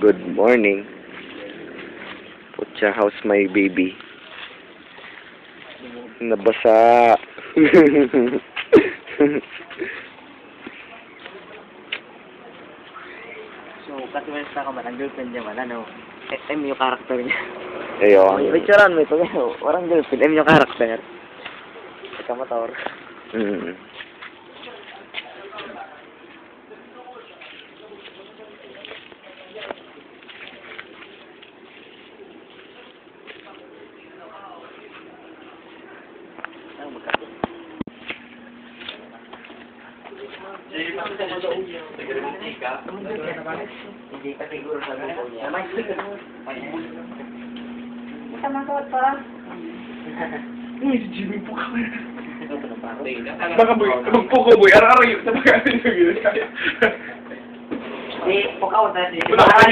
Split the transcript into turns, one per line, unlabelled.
Good morning. Putya, how's my baby? Nabasa.
So, kasuwesta ka man, ang girlfriend niya man, ano, M yung karakter niya.
Ayun.
May charan mo ito, warang girlfriend, M yung karakter. Ika motor.
Mm.
Ano magkakit? Hindi ka siguro sa grupo niya.
Tamakot pa.
Uy, si Jimmy po ka. Baka magpuko boy, ara-ara yun sa pagkain yung gila.
Hindi, pukaw na.